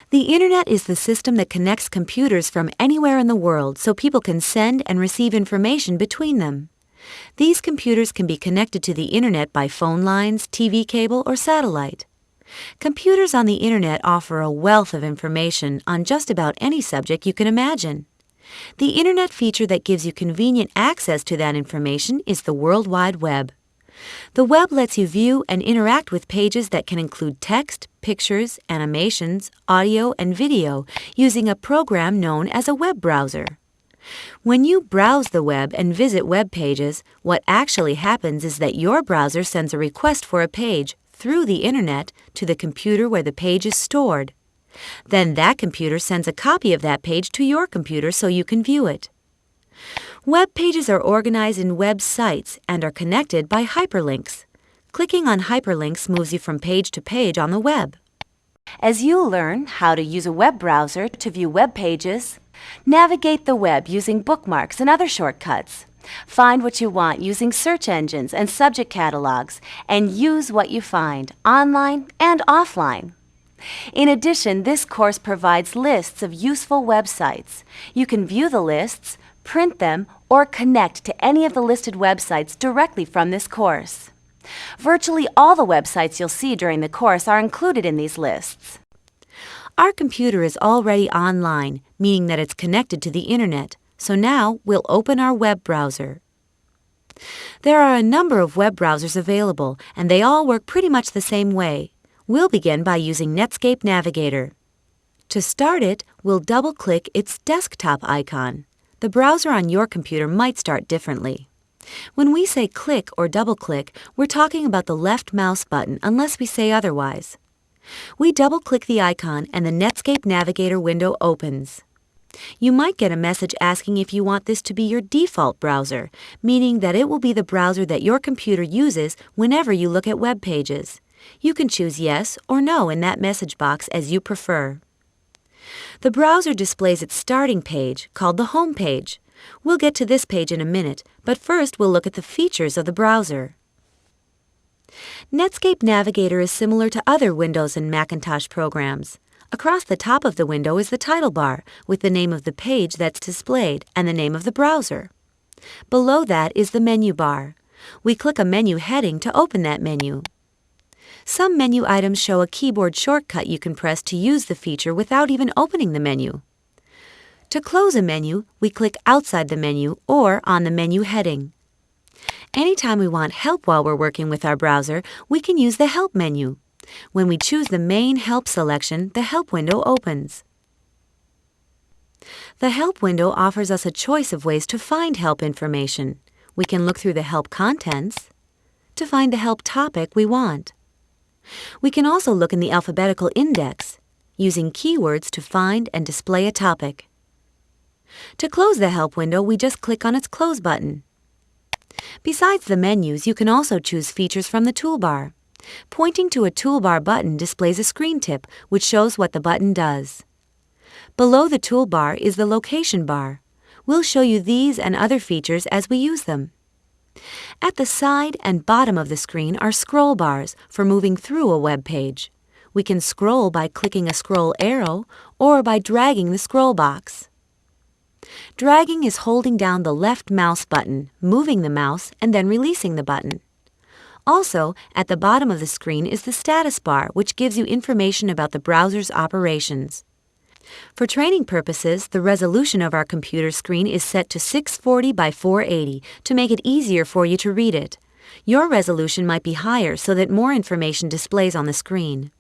The Internet is the system that connects computers from anywhere in the world so people can send and receive information between them. These computers can be connected to the Internet by phone lines, TV cable, or satellite. Computers on the Internet offer a wealth of information on just about any subject you can imagine. The Internet feature that gives you convenient access to that information is the World Wide Web. The web lets you view and interact with pages that can include text, pictures, animations, audio, and video using a program known as a web browser. When you browse the web and visit web pages, what actually happens is that your browser sends a request for a page through the Internet to the computer where the page is stored. Then that computer sends a copy of that page to your computer so you can view it. Web pages are organized in web sites and are connected by hyperlinks. Clicking on hyperlinks moves you from page to page on the web. As you learn how to use a web browser to view web pages, navigate the web using bookmarks and other shortcuts. Find what you want using search engines and subject catalogs, and use what you find online and offline. In addition, this course provides lists of useful websites. You can view the lists, print them, or connect to any of the listed websites directly from this course. Virtually all the websites you'll see during the course are included in these lists. Our computer is already online, meaning that it's connected to the Internet. So now we'll open our web browser. There are a number of web browsers available, and they all work pretty much the same way. We'll begin by using Netscape Navigator. To start it, we'll double-click its desktop icon. The browser on your computer might start differently. When we say click or double-click, we're talking about the left mouse button unless we say otherwise. We double-click the icon and the Netscape Navigator window opens. You might get a message asking if you want this to be your default browser, meaning that it will be the browser that your computer uses whenever you look at web pages. You can choose yes or no in that message box as you prefer. The browser displays its starting page, called the home page. We'll get to this page in a minute, but first we'll look at the features of the browser. Netscape Navigator is similar to other Windows and Macintosh programs. Across the top of the window is the title bar with the name of the page that's displayed and the name of the browser. Below that is the menu bar. We click a menu heading to open that menu. Some menu items show a keyboard shortcut you can press to use the feature without even opening the menu. To close a menu, we click outside the menu or on the menu heading. Anytime we want help while we're working with our browser, we can use the Help menu. When we choose the main Help selection, the Help window opens. The Help window offers us a choice of ways to find help information. We can look through the help contents to find the help topic we want. We can also look in the alphabetical index, using keywords to find and display a topic. To close the Help window, we just click on its Close button. Besides the menus, you can also choose features from the toolbar. Pointing to a toolbar button displays a screen tip, which shows what the button does. Below the toolbar is the location bar. We'll show you these and other features as we use them. At the side and bottom of the screen are scroll bars for moving through a web page. We can scroll by clicking a scroll arrow or by dragging the scroll box. Dragging is holding down the left mouse button, moving the mouse, and then releasing the button. Also, at the bottom of the screen is the status bar, which gives you information about the browser's operations. For training purposes, the resolution of our computer screen is set to 640 by 480 to make it easier for you to read it. Your resolution might be higher so that more information displays on the screen.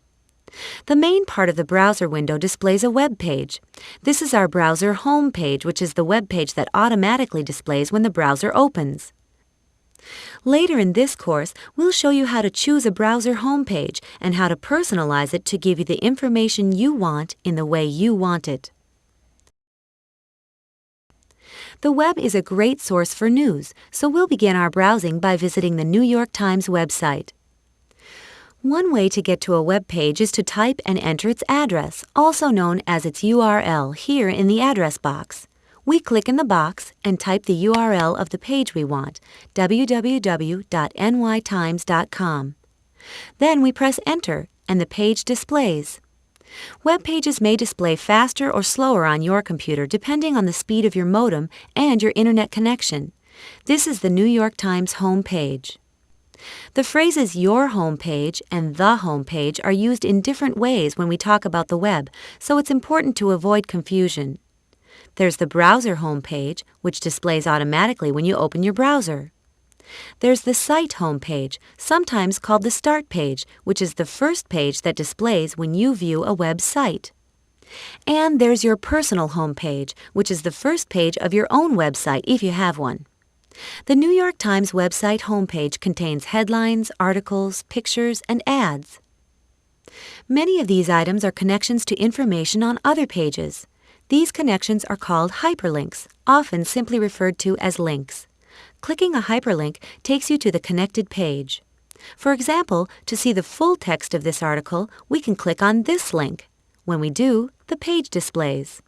The main part of the browser window displays a web page. This is our browser home page, which is the web page that automatically displays when the browser opens. Later in this course, we'll show you how to choose a browser homepage and how to personalize it to give you the information you want in the way you want it. The web is a great source for news, so we'll begin our browsing by visiting the New York Times website. One way to get to a web page is to type and enter its address, also known as its URL, here in the address box. We click in the box and type the URL of the page we want, www.nytimes.com. Then we press Enter, and the page displays. Web pages may display faster or slower on your computer depending on the speed of your modem and your internet connection. This is the New York Times home page. The phrases your home page and the home page are used in different ways when we talk about the web, so it's important to avoid confusion. There's the browser home page, which displays automatically when you open your browser. There's the site home page, sometimes called the start page, which is the first page that displays when you view a web site. And there's your personal home page, which is the first page of your own website if you have one. The New York Times website homepage contains headlines, articles, pictures, and ads. Many of these items are connections to information on other pages. These connections are called hyperlinks, often simply referred to as links. Clicking a hyperlink takes you to the connected page. For example, to see the full text of this article, we can click on this link. When we do, the page displays.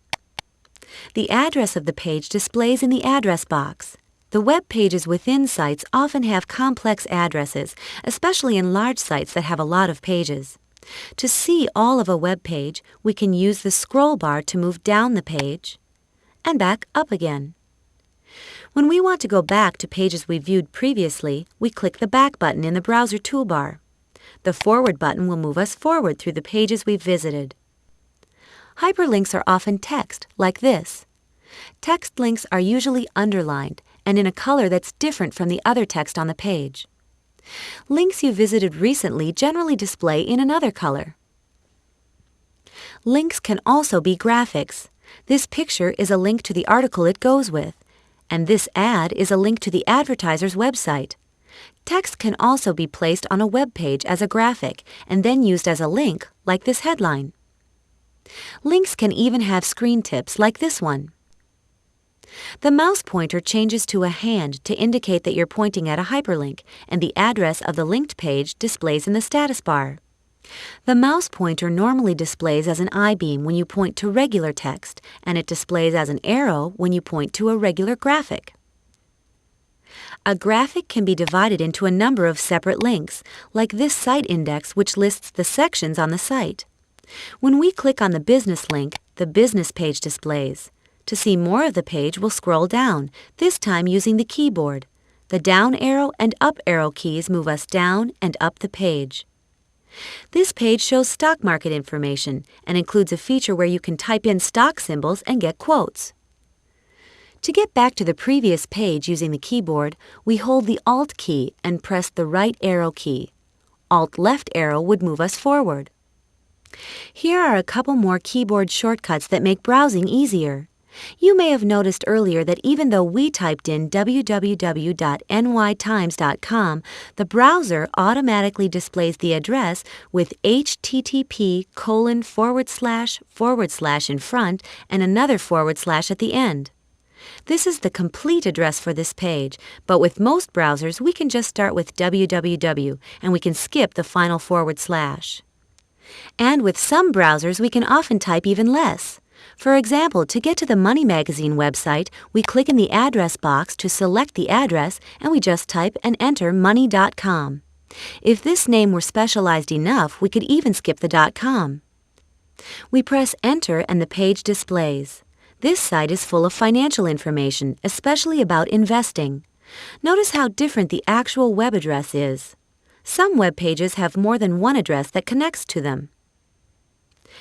The address of the page displays in the address box. The web pages within sites often have complex addresses, especially in large sites that have a lot of pages. To see all of a web page, we can use the scroll bar to move down the page and back up again. When we want to go back to pages we viewed previously, we click the back button in the browser toolbar. The forward button will move us forward through the pages we've visited. Hyperlinks are often text, like this. Text links are usually underlined and in a color that's different from the other text on the page. Links you visited recently generally display in another color. Links can also be graphics. This picture is a link to the article it goes with, and this ad is a link to the advertiser's website. Text can also be placed on a web page as a graphic and then used as a link, like this headline. Links can even have screen tips like this one. The mouse pointer changes to a hand to indicate that you're pointing at a hyperlink, and the address of the linked page displays in the status bar. The mouse pointer normally displays as an I-beam when you point to regular text, and it displays as an arrow when you point to a regular graphic. A graphic can be divided into a number of separate links, like this site index which lists the sections on the site. When we click on the business link, the business page displays. To see more of the page, we'll scroll down, this time using the keyboard. The down arrow and up arrow keys move us down and up the page. This page shows stock market information and includes a feature where you can type in stock symbols and get quotes. To get back to the previous page using the keyboard, we hold the Alt key and press the right arrow key. Alt left arrow would move us forward. Here are a couple more keyboard shortcuts that make browsing easier. You may have noticed earlier that even though we typed in www.nytimes.com, the browser automatically displays the address with http:// in front and another / at the end. This is the complete address for this page, but with most browsers we can just start with www and we can skip the final /. And with some browsers we can often type even less. For example, to get to the Money Magazine website, we click in the address box to select the address and we just type and enter money.com. If this name were specialized enough, we could even skip the .com. We press enter and the page displays. This site is full of financial information, especially about investing. Notice how different the actual web address is. Some web pages have more than one address that connects to them.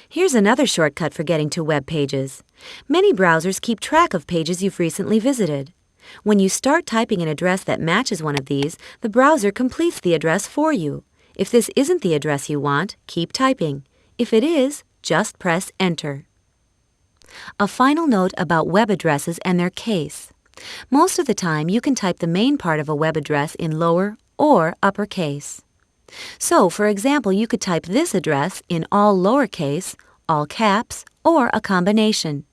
Here's another shortcut for getting to web pages. Many browsers keep track of pages you've recently visited. When you start typing an address that matches one of these, the browser completes the address for you. If this isn't the address you want, keep typing. If it is, just press enter. A final note about web addresses and their case. Most of the time, you can type the main part of a web address in lower or uppercase. So, for example, you could type this address in all lowercase, all caps, or a combination.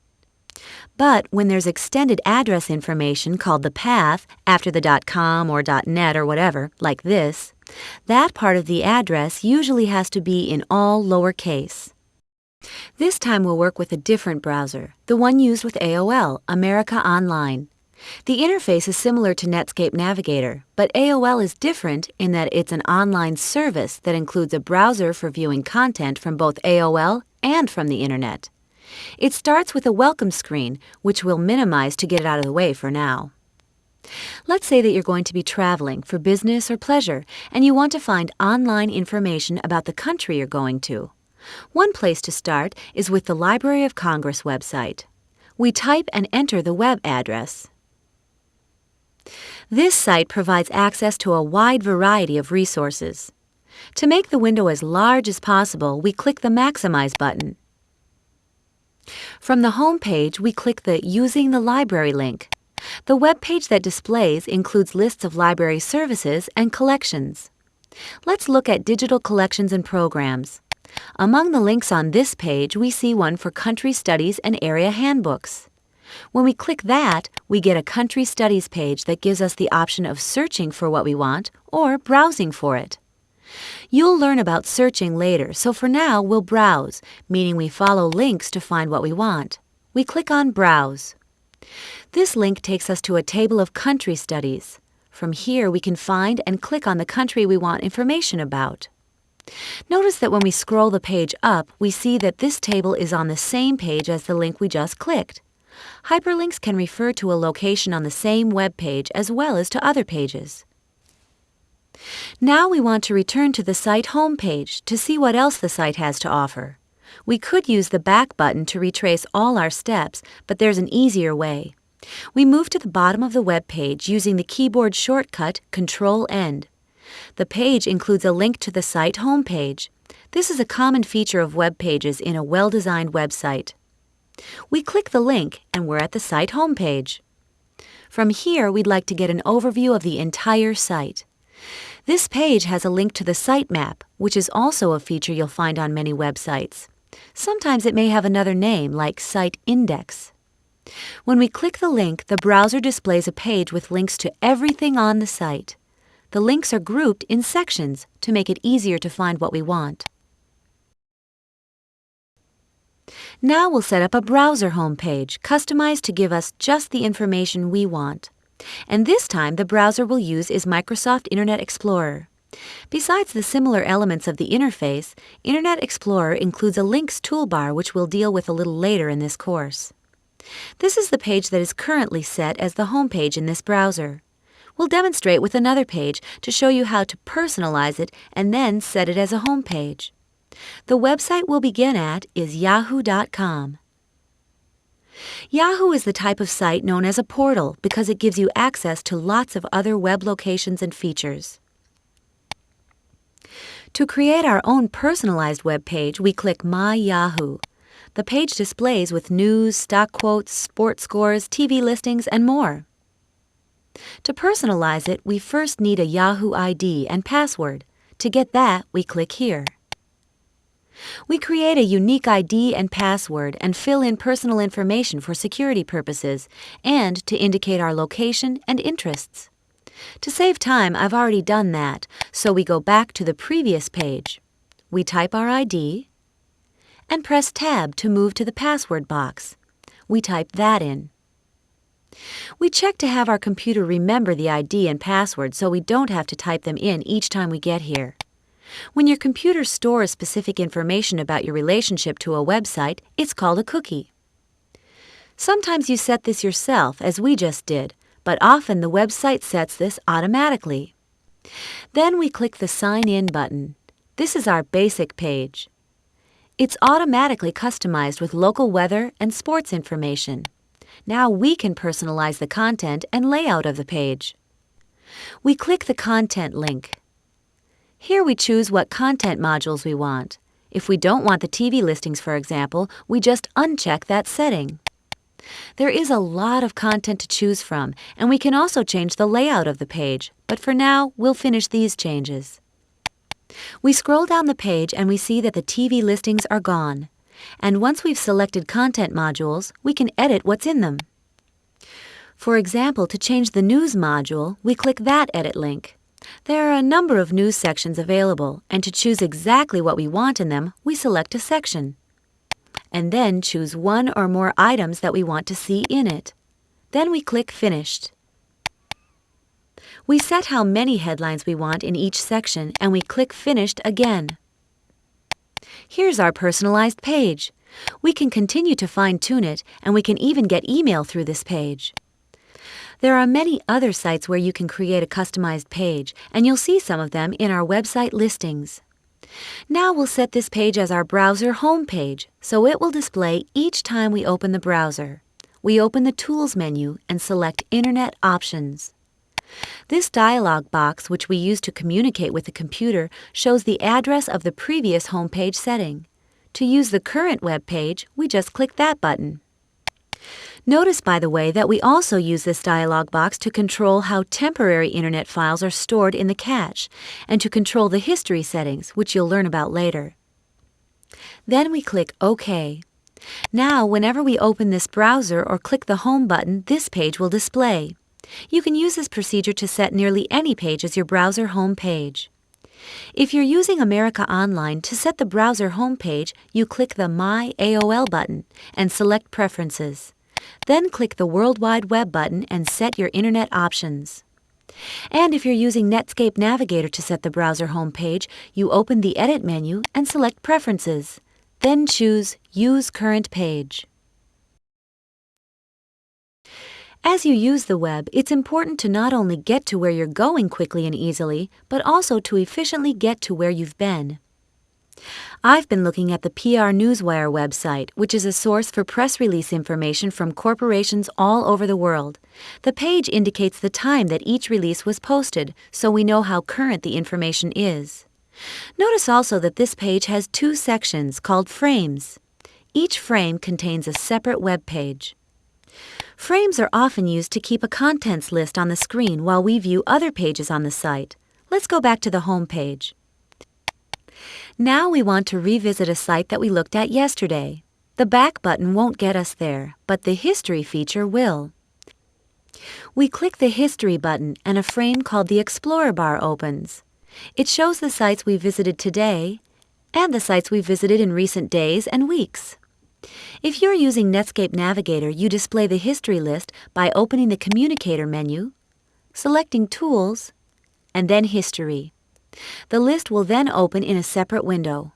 But when there's extended address information called the path after the .com or .net or whatever, like this, that part of the address usually has to be in all lowercase. This time we'll work with a different browser, the one used with AOL, America Online. The interface is similar to Netscape Navigator, but AOL is different in that it's an online service that includes a browser for viewing content from both AOL and from the Internet. It starts with a welcome screen, which we'll minimize to get it out of the way for now. Let's say that you're going to be traveling for business or pleasure, and you want to find online information about the country you're going to. One place to start is with the Library of Congress website. We type and enter the web address. This site provides access to a wide variety of resources. To make the window as large as possible, we click the Maximize button. From the home page, we click the Using the Library link. The web page that displays includes lists of library services and collections. Let's look at digital collections and programs. Among the links on this page, we see one for country studies and area handbooks. When we click that, we get a country studies page that gives us the option of searching for what we want or browsing for it. You'll learn about searching later, so for now we'll browse, meaning we follow links to find what we want. We click on Browse. This link takes us to a table of country studies. From here we can find and click on the country we want information about. Notice that when we scroll the page up, we see that this table is on the same page as the link we just clicked. Hyperlinks can refer to a location on the same web page as well as to other pages. Now we want to return to the site home page to see what else the site has to offer. We could use the back button to retrace all our steps, but there's an easier way. We move to the bottom of the web page using the keyboard shortcut Control-N. The page includes a link to the site home page. This is a common feature of web pages in a well-designed website. We click the link and we're at the site home page. From here, we'd like to get an overview of the entire site. This page has a link to the sitemap, which is also a feature you'll find on many websites. Sometimes it may have another name, like Site Index. When we click the link, the browser displays a page with links to everything on the site. The links are grouped in sections to make it easier to find what we want. Now we'll set up a browser homepage, customized to give us just the information we want. And this time the browser we'll use is Microsoft Internet Explorer. Besides the similar elements of the interface, Internet Explorer includes a links toolbar which we'll deal with a little later in this course. This is the page that is currently set as the home page in this browser. We'll demonstrate with another page to show you how to personalize it and then set it as a home page. The website we'll begin at is yahoo.com. Yahoo is the type of site known as a portal because it gives you access to lots of other web locations and features. To create our own personalized web page, we click My Yahoo. The page displays with news, stock quotes, sports scores, TV listings, and more. To personalize it, we first need a Yahoo ID and password. To get that, we click here. We create a unique ID and password and fill in personal information for security purposes and to indicate our location and interests. To save time, I've already done that, so we go back to the previous page. We type our ID and press Tab to move to the password box. We type that in. We check to have our computer remember the ID and password so we don't have to type them in each time we get here. When your computer stores specific information about your relationship to a website, it's called a cookie. Sometimes you set this yourself, as we just did, but often the website sets this automatically. Then we click the Sign In button. This is our basic page. It's automatically customized with local weather and sports information. Now we can personalize the content and layout of the page. We click the Content link. Here we choose what content modules we want. If we don't want the TV listings, for example, we just uncheck that setting. There is a lot of content to choose from, and we can also change the layout of the page, but for now, we'll finish these changes. We scroll down the page and we see that the TV listings are gone. And once we've selected content modules, we can edit what's in them. For example, to change the News module, we click that edit link. There are a number of news sections available, and to choose exactly what we want in them, we select a section. And then choose one or more items that we want to see in it. Then we click Finished. We set how many headlines we want in each section, and we click Finished again. Here's our personalized page. We can continue to fine-tune it, and we can even get email through this page. There are many other sites where you can create a customized page, and you'll see some of them in our website listings. Now we'll set this page as our browser home page, so it will display each time we open the browser. We open the Tools menu and select Internet Options. This dialog box, which we use to communicate with the computer, shows the address of the previous home page setting. To use the current web page, we just click that button. Notice, by the way, that we also use this dialog box to control how temporary Internet files are stored in the cache, and to control the history settings, which you'll learn about later. Then we click OK. Now, whenever we open this browser or click the Home button, this page will display. You can use this procedure to set nearly any page as your browser home page. If you're using America Online, to set the browser home page, you click the My AOL button and select Preferences. Then click the World Wide Web button and set your Internet options. And if you're using Netscape Navigator to set the browser home page, you open the Edit menu and select Preferences. Then choose Use Current Page. As you use the web, it's important to not only get to where you're going quickly and easily, but also to efficiently get to where you've been. I've been looking at the PR Newswire website, which is a source for press release information from corporations all over the world. The page indicates the time that each release was posted, so we know how current the information is. Notice also that this page has two sections called frames. Each frame contains a separate web page. Frames are often used to keep a contents list on the screen while we view other pages on the site. Let's go back to the home page. Now we want to revisit a site that we looked at yesterday. The back button won't get us there, but the History feature will. We click the History button and a frame called the Explorer bar opens. It shows the sites we visited today and the sites we visited in recent days and weeks. If you're using Netscape Navigator, you display the history list by opening the Communicator menu, selecting Tools, and then History. The list will then open in a separate window.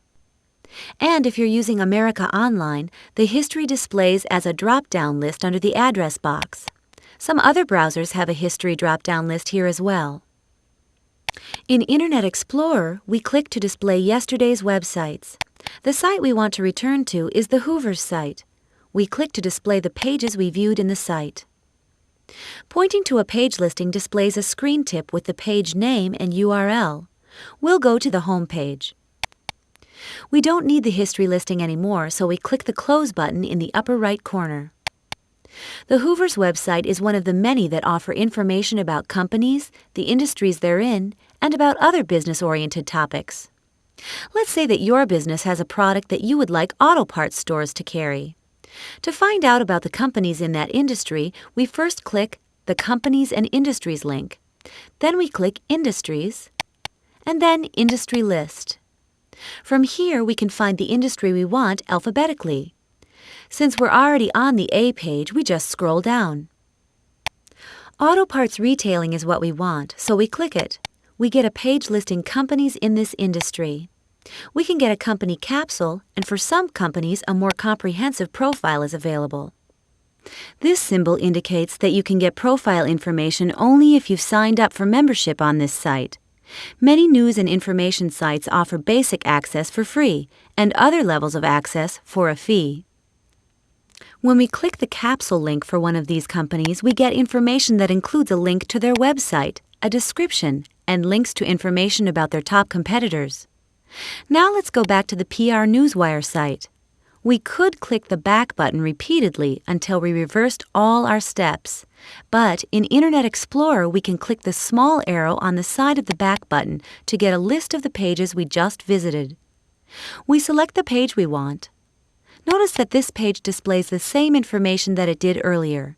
And if you're using America Online, the history displays as a drop-down list under the address box. Some other browsers have a history drop-down list here as well. In Internet Explorer, we click to display yesterday's websites. The site we want to return to is the Hoover's site. We click to display the pages we viewed in the site. Pointing to a page listing displays a screen tip with the page name and URL. We'll go to the home page. We don't need the history listing anymore, so we click the Close button in the upper right corner. The Hoover's website is one of the many that offer information about companies, the industries they're in, and about other business-oriented topics. Let's say that your business has a product that you would like auto parts stores to carry. To find out about the companies in that industry, we first click the Companies and Industries link. Then we click Industries, and then Industry List. From here, we can find the industry we want alphabetically. Since we're already on the A page, we just scroll down. Auto parts retailing is what we want, so we click it. We get a page listing companies in this industry. We can get a company capsule, and for some companies, a more comprehensive profile is available. This symbol indicates that you can get profile information only if you've signed up for membership on this site. Many news and information sites offer basic access for free, and other levels of access for a fee. When we click the capsule link for one of these companies, we get information that includes a link to their website, a description, and links to information about their top competitors. Now let's go back to the PR Newswire site. We could click the back button repeatedly until we reversed all our steps. But in Internet Explorer, we can click the small arrow on the side of the back button to get a list of the pages we just visited. We select the page we want. Notice that this page displays the same information that it did earlier.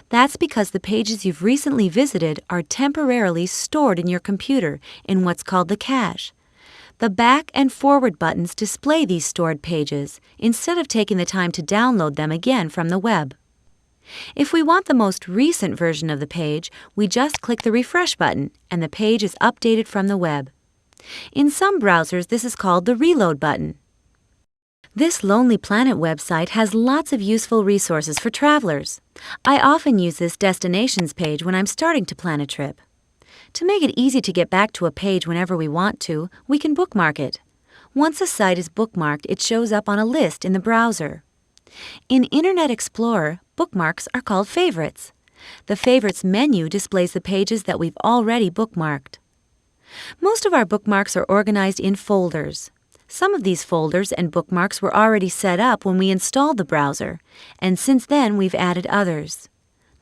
That's because the pages you've recently visited are temporarily stored in your computer in what's called the cache. The back and forward buttons display these stored pages instead of taking the time to download them again from the web. If we want the most recent version of the page, we just click the refresh button and the page is updated from the web. In some browsers, this is called the reload button. This Lonely Planet website has lots of useful resources for travelers. I often use this destinations page when I'm starting to plan a trip. To make it easy to get back to a page whenever we want to, we can bookmark it. Once a site is bookmarked, it shows up on a list in the browser. In Internet Explorer, bookmarks are called favorites. The Favorites menu displays the pages that we've already bookmarked. Most of our bookmarks are organized in folders. Some of these folders and bookmarks were already set up when we installed the browser, and since then we've added others.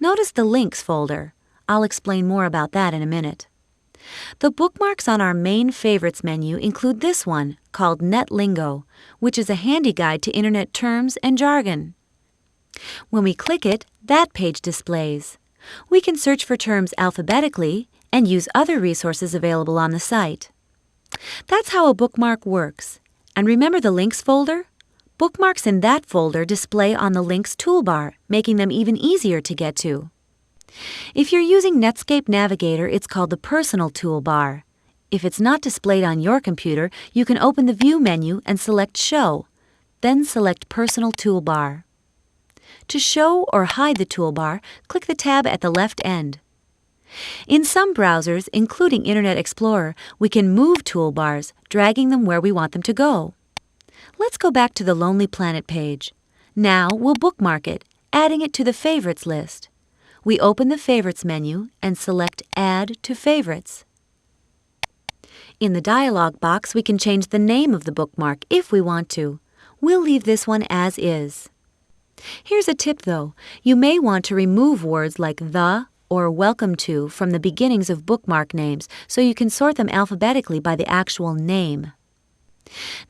Notice the Links folder. I'll explain more about that in a minute. The bookmarks on our main Favorites menu include this one, called NetLingo, which is a handy guide to Internet terms and jargon. When we click it, that page displays. We can search for terms alphabetically and use other resources available on the site. That's how a bookmark works. And remember the Links folder? Bookmarks in that folder display on the Links toolbar, making them even easier to get to. If you're using Netscape Navigator, it's called the Personal toolbar. If it's not displayed on your computer, you can open the View menu and select Show, then select Personal toolbar. To show or hide the toolbar, click the tab at the left end. In some browsers, including Internet Explorer, we can move toolbars, dragging them where we want them to go. Let's go back to the Lonely Planet page. Now we'll bookmark it, adding it to the Favorites list. We open the Favorites menu and select Add to Favorites. In the dialog box, we can change the name of the bookmark if we want to. We'll leave this one as is. Here's a tip though. You may want to remove words like the or welcome to from the beginnings of bookmark names so you can sort them alphabetically by the actual name.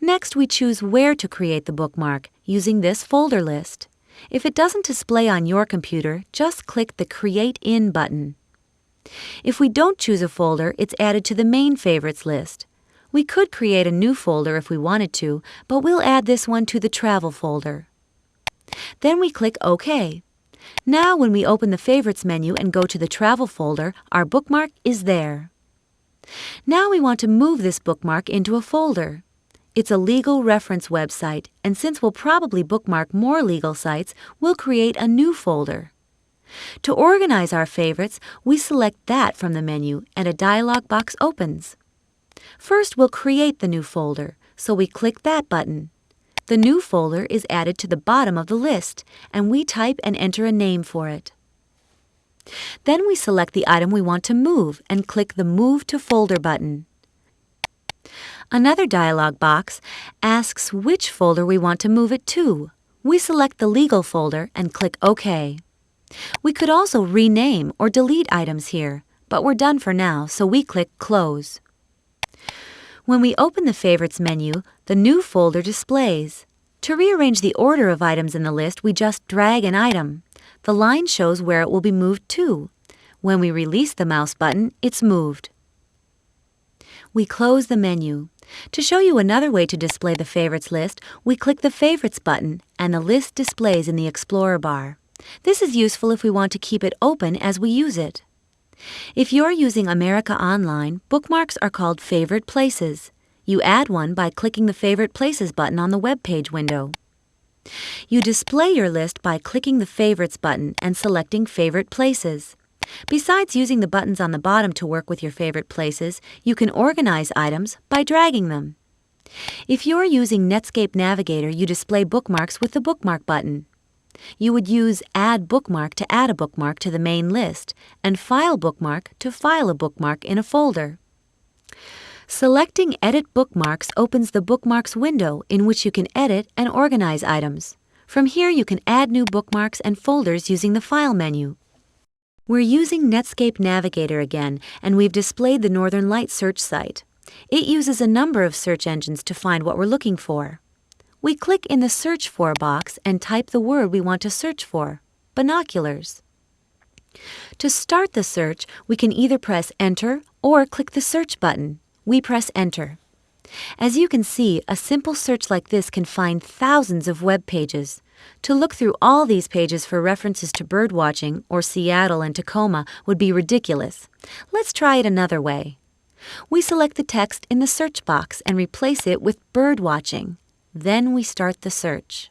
Next, we choose where to create the bookmark using this folder list. If it doesn't display on your computer, just click the Create In button. If we don't choose a folder, it's added to the main favorites list. We could create a new folder if we wanted to, but we'll add this one to the Travel folder. Then we click OK. Now when we open the Favorites menu and go to the Travel folder, our bookmark is there. Now we want to move this bookmark into a folder. It's a legal reference website, and since we'll probably bookmark more legal sites, we'll create a new folder. To organize our favorites, we select that from the menu and a dialog box opens. First, we'll create the new folder, so we click that button. The new folder is added to the bottom of the list, and we type and enter a name for it. Then we select the item we want to move and click the Move to Folder button. Another dialog box asks which folder we want to move it to. We select the Legal folder and click OK. We could also rename or delete items here, but we're done for now, so we click Close. When we open the Favorites menu, the new folder displays. To rearrange the order of items in the list, we just drag an item. The line shows where it will be moved to. When we release the mouse button, it's moved. We close the menu. To show you another way to display the Favorites list, we click the Favorites button and the list displays in the Explorer bar. This is useful if we want to keep it open as we use it. If you're using America Online, bookmarks are called Favorite Places. You add one by clicking the Favorite Places button on the web page window. You display your list by clicking the Favorites button and selecting Favorite Places. Besides using the buttons on the bottom to work with your favorite places, you can organize items by dragging them. If you're using Netscape Navigator, you display bookmarks with the Bookmark button. You would use Add Bookmark to add a bookmark to the main list, and File Bookmark to file a bookmark in a folder. Selecting Edit Bookmarks opens the Bookmarks window in which you can edit and organize items. From here you can add new bookmarks and folders using the File menu. We're using Netscape Navigator again, and we've displayed the Northern Lights search site. It uses a number of search engines to find what we're looking for. We click in the Search For box and type the word we want to search for, binoculars. To start the search, we can either press Enter or click the Search button. We press Enter. As you can see, a simple search like this can find thousands of web pages. To look through all these pages for references to birdwatching or Seattle and Tacoma would be ridiculous. Let's try it another way. We select the text in the search box and replace it with birdwatching. Then we start the search.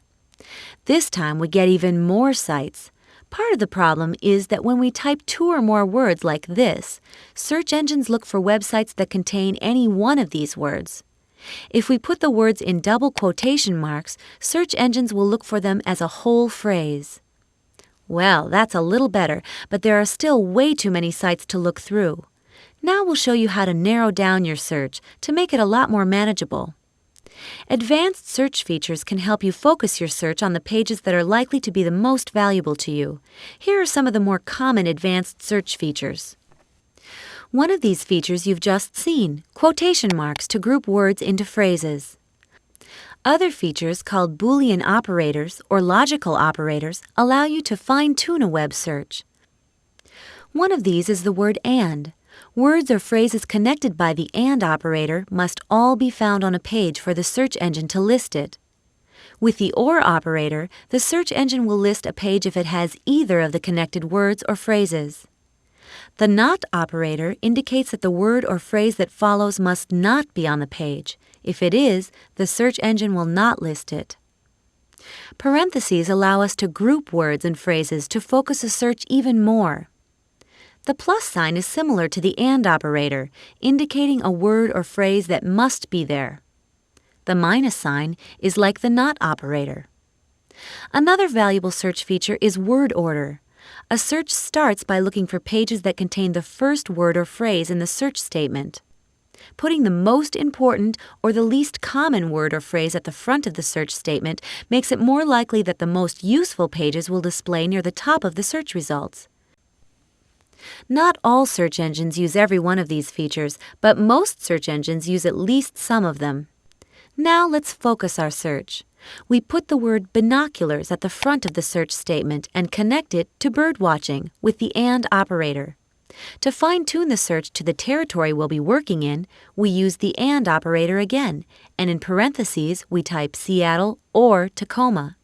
This time we get even more sites. Part of the problem is that when we type 2 or more words like this, search engines look for websites that contain any one of these words. If we put the words in double quotation marks, search engines will look for them as a whole phrase. Well, that's a little better, but there are still way too many sites to look through. Now we'll show you how to narrow down your search to make it a lot more manageable. Advanced search features can help you focus your search on the pages that are likely to be the most valuable to you. Here are some of the more common advanced search features. One of these features you've just seen, quotation marks to group words into phrases. Other features called Boolean Operators or logical operators allow you to fine-tune a web search. One of these is the word and. Words or phrases connected by the and operator must all be found on a page for the search engine to list it. With the or operator, the search engine will list a page if it has either of the connected words or phrases. The not operator indicates that the word or phrase that follows must not be on the page. If it is, the search engine will not list it. Parentheses allow us to group words and phrases to focus a search even more. The plus sign is similar to the and operator, indicating a word or phrase that must be there. The minus sign is like the not operator. Another valuable search feature is word order. A search starts by looking for pages that contain the first word or phrase in the search statement. Putting the most important or the least common word or phrase at the front of the search statement makes it more likely that the most useful pages will display near the top of the search results. Not all search engines use every one of these features, but most search engines use at least some of them. Now let's focus our search. We put the word binoculars at the front of the search statement and connect it to birdwatching with the and operator. To fine-tune the search to the territory we'll be working in, we use the and operator again, and in parentheses we type Seattle or Tacoma.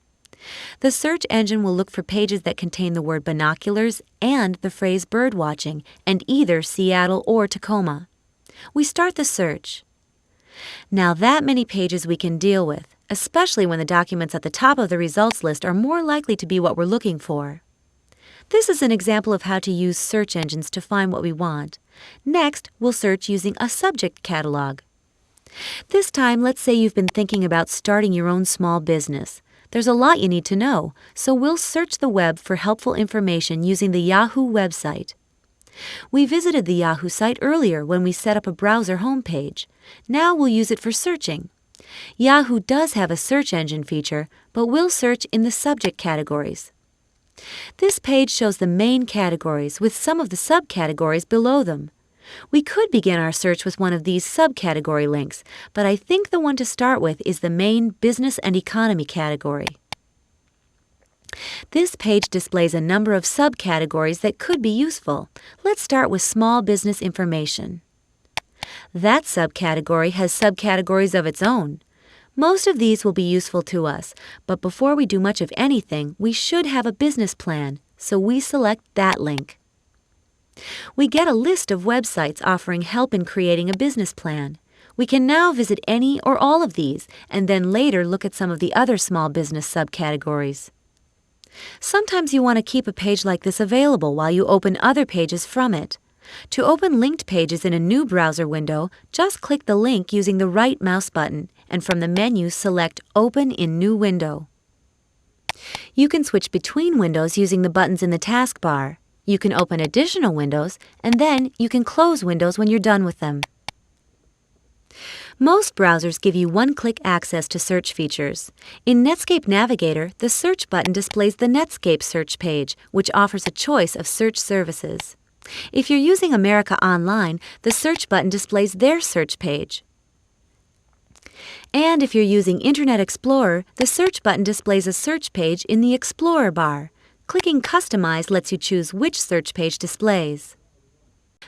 The search engine will look for pages that contain the word binoculars and the phrase birdwatching, and either Seattle or Tacoma. We start the search. Now that many pages we can deal with, especially when the documents at the top of the results list are more likely to be what we're looking for. This is an example of how to use search engines to find what we want. Next, we'll search using a subject catalog. This time, let's say you've been thinking about starting your own small business. There's a lot you need to know, so we'll search the web for helpful information using the Yahoo website. We visited the Yahoo site earlier when we set up a browser homepage. Now we'll use it for searching. Yahoo does have a search engine feature, but we'll search in the subject categories. This page shows the main categories with some of the subcategories below them. We could begin our search with one of these subcategory links, but I think the one to start with is the main Business and Economy category. This page displays a number of subcategories that could be useful. Let's start with Small Business Information. That subcategory has subcategories of its own. Most of these will be useful to us, but before we do much of anything, we should have a business plan, so we select that link. We get a list of websites offering help in creating a business plan. We can now visit any or all of these, and then later look at some of the other small business subcategories. Sometimes you want to keep a page like this available while you open other pages from it. To open linked pages in a new browser window, just click the link using the right mouse button, and from the menu select Open in New Window. You can switch between windows using the buttons in the taskbar. You can open additional windows, and then you can close windows when you're done with them. Most browsers give you one-click access to search features. In Netscape Navigator, the search button displays the Netscape search page, which offers a choice of search services. If you're using America Online, the search button displays their search page. And if you're using Internet Explorer, the search button displays a search page in the Explorer bar. Clicking Customize lets you choose which search page displays.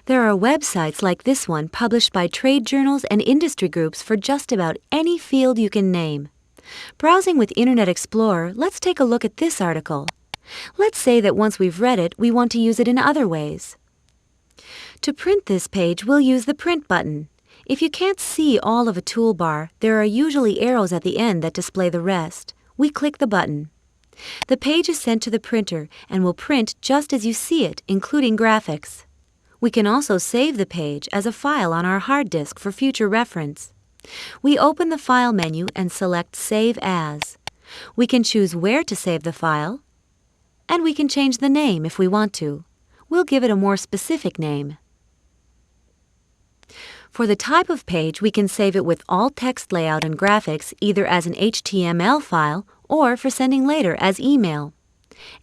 There are websites like this one published by trade journals and industry groups for just about any field you can name. Browsing with Internet Explorer, let's take a look at this article. Let's say that once we've read it, we want to use it in other ways. To print this page, we'll use the Print button. If you can't see all of a toolbar, there are usually arrows at the end that display the rest. We click the button. The page is sent to the printer and will print just as you see it, including graphics. We can also save the page as a file on our hard disk for future reference. We open the File menu and select Save As. We can choose where to save the file, and we can change the name if we want to. We'll give it a more specific name. For the type of page, we can save it with alt text layout and graphics either as an HTML file or for sending later as email.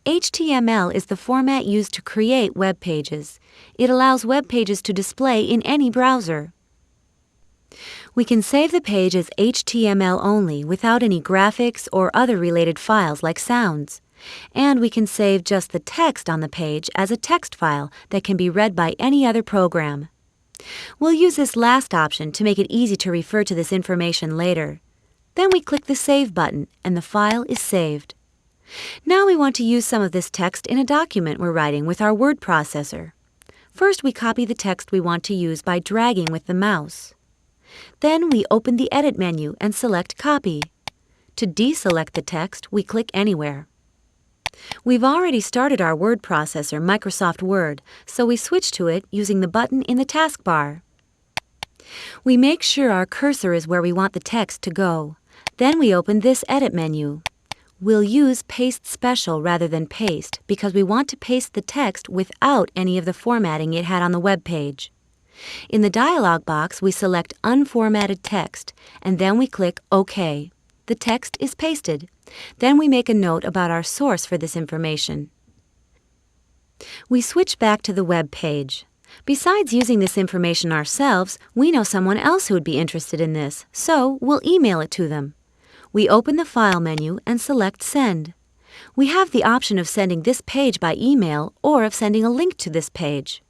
HTML is the format used to create web pages. It allows web pages to display in any browser. We can save the page as HTML only without any graphics or other related files like sounds. And we can save just the text on the page as a text file that can be read by any other program. We'll use this last option to make it easy to refer to this information later. Then we click the Save button and the file is saved. Now we want to use some of this text in a document we're writing with our word processor. First, we copy the text we want to use by dragging with the mouse. Then we open the Edit menu and select Copy. To deselect the text, we click Anywhere. We've already started our word processor, Microsoft Word, so we switch to it using the button in the taskbar. We make sure our cursor is where we want the text to go. Then we open this Edit menu. We'll use Paste Special rather than Paste because we want to paste the text without any of the formatting it had on the web page. In the dialog box, we select Unformatted Text, and then we click OK. The text is pasted. Then we make a note about our source for this information. We switch back to the web page. Besides using this information ourselves, we know someone else who would be interested in this, so we'll email it to them. We open the File menu and select Send. We have the option of sending this page by email or of sending a link to this page.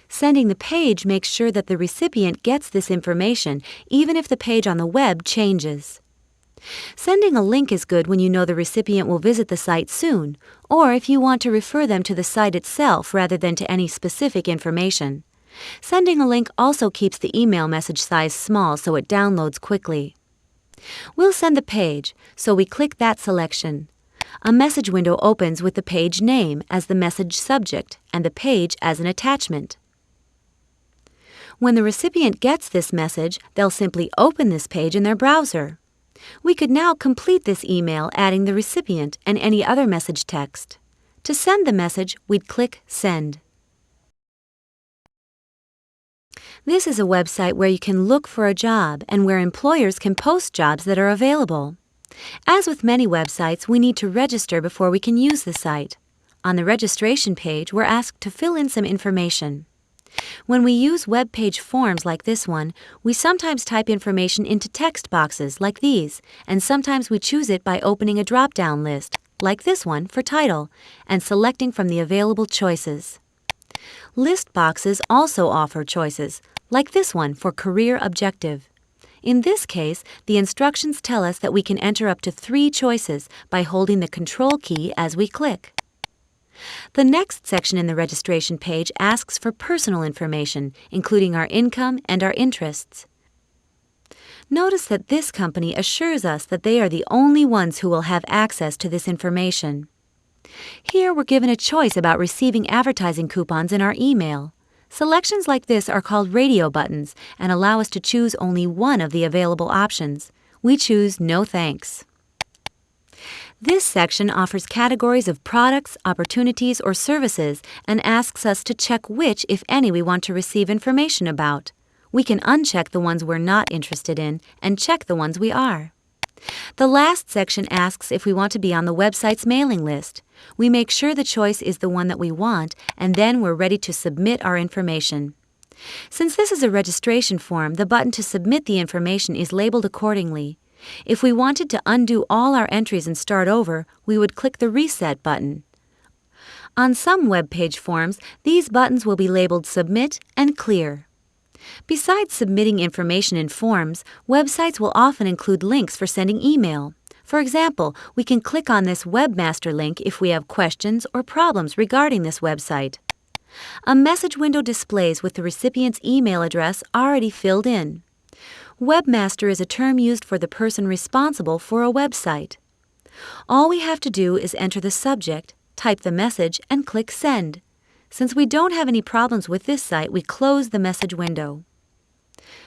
Sending the page makes sure that the recipient gets this information even if the page on the web changes. Sending a link is good when you know the recipient will visit the site soon, or if you want to refer them to the site itself rather than to any specific information. Sending a link also keeps the email message size small so it downloads quickly. We'll send the page, so we click that selection. A message window opens with the page name as the message subject and the page as an attachment. When the recipient gets this message, they'll simply open this page in their browser. We could now complete this email adding the recipient and any other message text. To send the message, we'd click Send. This is a website where you can look for a job and where employers can post jobs that are available. As with many websites, we need to register before we can use the site. On the registration page, we're asked to fill in some information. When we use web page forms like this one, we sometimes type information into text boxes like these, and sometimes we choose it by opening a drop-down list, like this one for title, and selecting from the available choices. List boxes also offer choices, like this one for career objective. In this case, the instructions tell us that we can enter up to 3 choices by holding the Control key as we click. The next section in the registration page asks for personal information, including our income and our interests. Notice that this company assures us that they are the only ones who will have access to this information. Here we're given a choice about receiving advertising coupons in our email. Selections like this are called radio buttons and allow us to choose only one of the available options. We choose No Thanks. This section offers categories of products, opportunities, or services and asks us to check which, if any, we want to receive information about. We can uncheck the ones we're not interested in and check the ones we are. The last section asks if we want to be on the website's mailing list. We make sure the choice is the one that we want, and then we're ready to submit our information. Since this is a registration form, the button to submit the information is labeled accordingly. If we wanted to undo all our entries and start over, we would click the Reset button. On some web page forms, these buttons will be labeled Submit and Clear. Besides submitting information in forms, websites will often include links for sending email. For example, we can click on this webmaster link if we have questions or problems regarding this website. A message window displays with the recipient's email address already filled in. Webmaster is a term used for the person responsible for a website. All we have to do is enter the subject, type the message, and click Send. Since we don't have any problems with this site, we close the message window.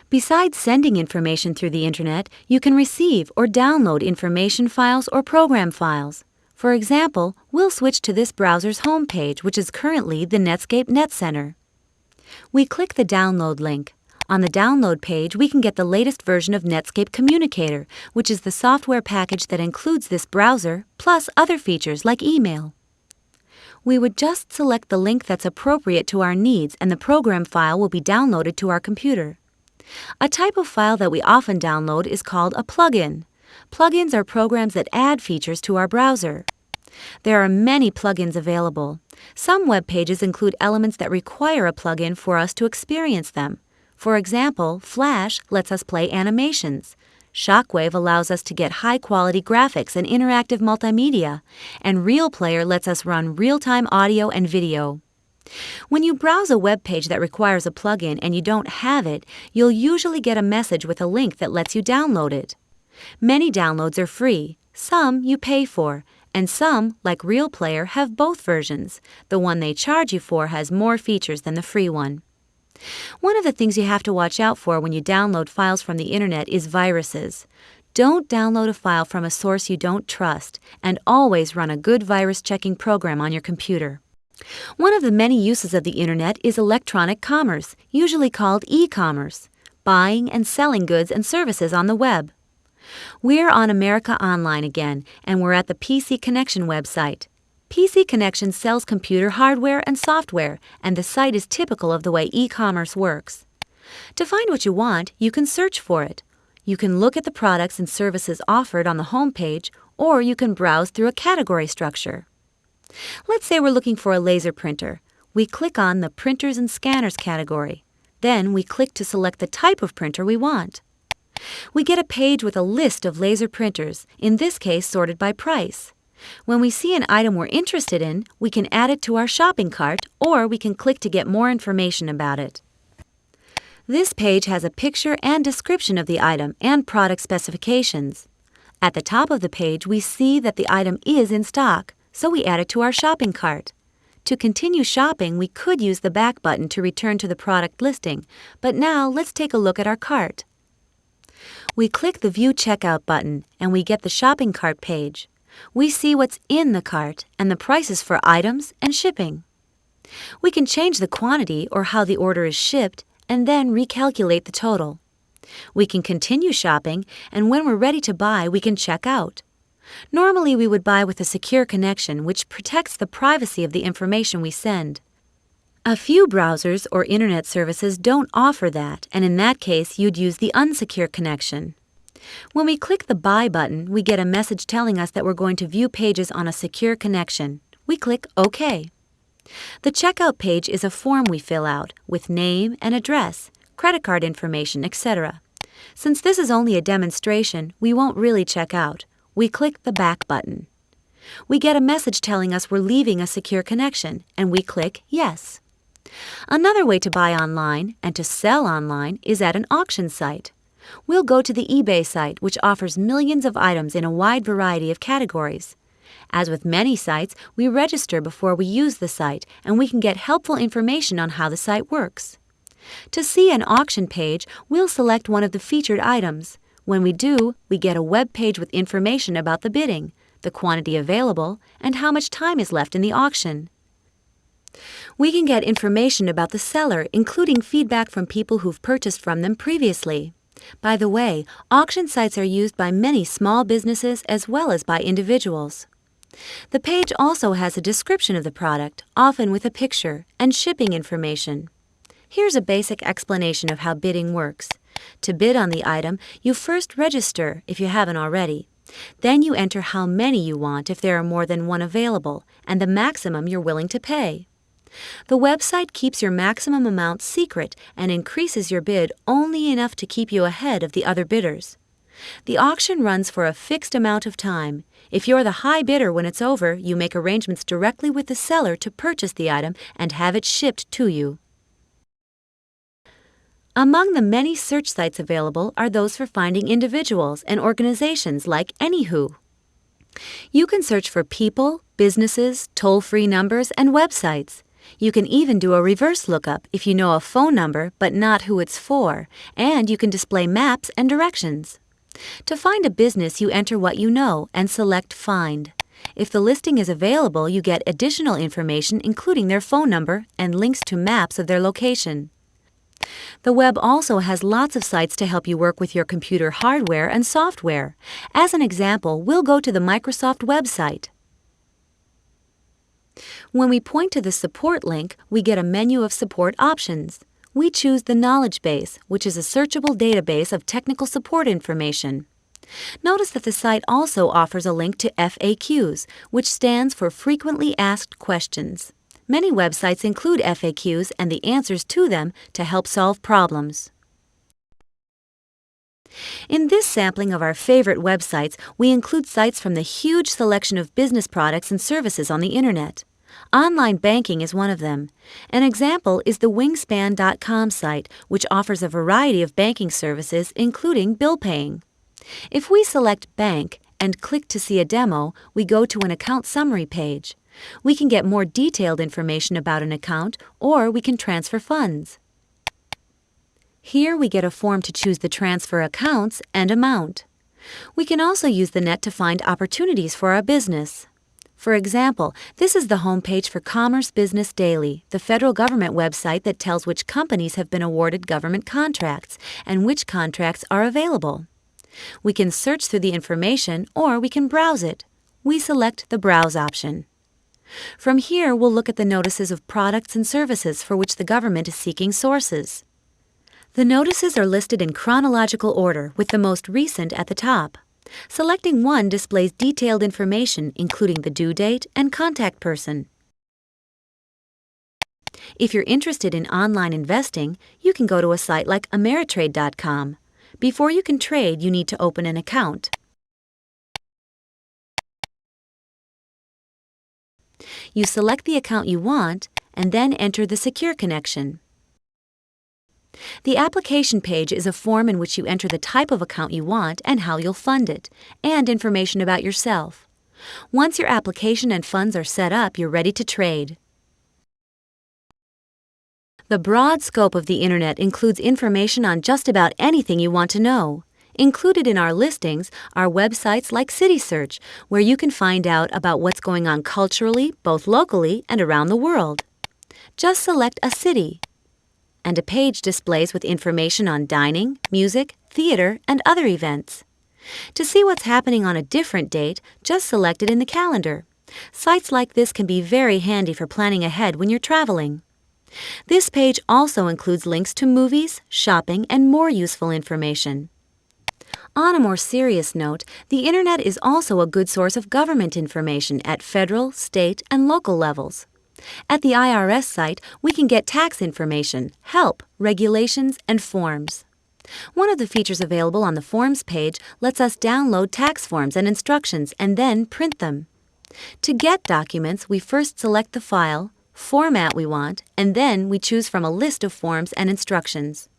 Besides sending information through the Internet, you can receive or download information files or program files. For example, we'll switch to this browser's home page, which is currently the Netscape Net Center. We click the download link. On the download page, we can get the latest version of Netscape Communicator, which is the software package that includes this browser, plus other features like email. We would just select the link that's appropriate to our needs, and the program file will be downloaded to our computer. A type of file that we often download is called a plugin. Plugins are programs that add features to our browser. There are many plugins available. Some web pages include elements that require a plugin for us to experience them. For example, Flash lets us play animations. Shockwave allows us to get high-quality graphics and interactive multimedia, and RealPlayer lets us run real-time audio and video. When you browse a web page that requires a plugin and you don't have it, you'll usually get a message with a link that lets you download it. Many downloads are free, some you pay for, and some, like RealPlayer, have both versions. The one they charge you for has more features than the free one. One of the things you have to watch out for when you download files from the Internet is viruses. Don't download a file from a source you don't trust, and always run a good virus-checking program on your computer. One of the many uses of the Internet is electronic commerce, usually called e-commerce, buying and selling goods and services on the web. We're on America Online again, and we're at the PC Connection website. PC Connection sells computer hardware and software, and the site is typical of the way e-commerce works. To find what you want, you can search for it. You can look at the products and services offered on the home page, or you can browse through a category structure. Let's say we're looking for a laser printer. We click on the Printers and Scanners category. Then we click to select the type of printer we want. We get a page with a list of laser printers, in this case sorted by price. When we see an item we're interested in, we can add it to our shopping cart, or we can click to get more information about it. This page has a picture and description of the item and product specifications. At the top of the page, we see that the item is in stock, so we add it to our shopping cart. To continue shopping, we could use the back button to return to the product listing, but now let's take a look at our cart. We click the View Checkout button, and we get the shopping cart page. We see what's in the cart and the prices for items and shipping. We can change the quantity or how the order is shipped and then recalculate the total. We can continue shopping, and when we're ready to buy, we can check out. Normally, we would buy with a secure connection, which protects the privacy of the information we send. A few browsers or Internet services don't offer that, and in that case, you'd use the unsecure connection. When we click the Buy button, we get a message telling us that we're going to view pages on a secure connection. We click OK. The checkout page is a form we fill out with name and address, credit card information, etc. Since this is only a demonstration, we won't really check out. We click the Back button. We get a message telling us we're leaving a secure connection, and we click Yes. Another way to buy online and to sell online is at an auction site. We'll go to the eBay site, which offers millions of items in a wide variety of categories. As with many sites, we register before we use the site, and we can get helpful information on how the site works. To see an auction page, we'll select one of the featured items. When we do, we get a web page with information about the bidding, the quantity available, and how much time is left in the auction. We can get information about the seller, including feedback from people who've purchased from them previously. By the way, auction sites are used by many small businesses as well as by individuals. The page also has a description of the product, often with a picture, and shipping information. Here's a basic explanation of how bidding works. To bid on the item, you first register if you haven't already. Then you enter how many you want if there are more than one available, and the maximum you're willing to pay. The website keeps your maximum amount secret and increases your bid only enough to keep you ahead of the other bidders. The auction runs for a fixed amount of time. If you're the high bidder when it's over, you make arrangements directly with the seller to purchase the item and have it shipped to you. Among the many search sites available are those for finding individuals and organizations like Anywho. You can search for people, businesses, toll-free numbers, and websites. You can even do a reverse lookup if you know a phone number but not who it's for, and you can display maps and directions. To find a business, you enter what you know and select Find. If the listing is available, you get additional information including their phone number and links to maps of their location. The web also has lots of sites to help you work with your computer hardware and software. As an example, we'll go to the Microsoft website. When we point to the Support link, we get a menu of support options. We choose the Knowledge Base, which is a searchable database of technical support information. Notice that the site also offers a link to FAQs, which stands for Frequently Asked Questions. Many websites include FAQs and the answers to them to help solve problems. In this sampling of our favorite websites, we include sites from the huge selection of business products and services on the Internet. Online banking is one of them. An example is the Wingspan.com site, which offers a variety of banking services, including bill paying. If we select Bank and click to see a demo, we go to an account summary page. We can get more detailed information about an account, or we can transfer funds. Here we get a form to choose the transfer accounts and amount. We can also use the net to find opportunities for our business. For example, this is the homepage for Commerce Business Daily, the federal government website that tells which companies have been awarded government contracts and which contracts are available. We can search through the information or we can browse it. We select the Browse option. From here, we'll look at the notices of products and services for which the government is seeking sources. The notices are listed in chronological order, with the most recent at the top. Selecting one displays detailed information, including the due date and contact person. If you're interested in online investing, you can go to a site like Ameritrade.com. Before you can trade, you need to open an account. You select the account you want and then enter the secure connection. The application page is a form in which you enter the type of account you want and how you'll fund it, and information about yourself. Once your application and funds are set up, you're ready to trade. The broad scope of the Internet includes information on just about anything you want to know. Included in our listings are websites like CitySearch, where you can find out about what's going on culturally, both locally and around the world. Just select a city, and a page displays with information on dining, music, theater, and other events. To see what's happening on a different date, just select it in the calendar. Sites like this can be very handy for planning ahead when you're traveling. This page also includes links to movies, shopping, and more useful information. On a more serious note, the Internet is also a good source of government information at federal, state, and local levels. At the IRS site, we can get tax information, help, regulations, and forms. One of the features available on the Forms page lets us download tax forms and instructions and then print them. To get documents, we first select the file, format we want, and then we choose from a list of forms and instructions.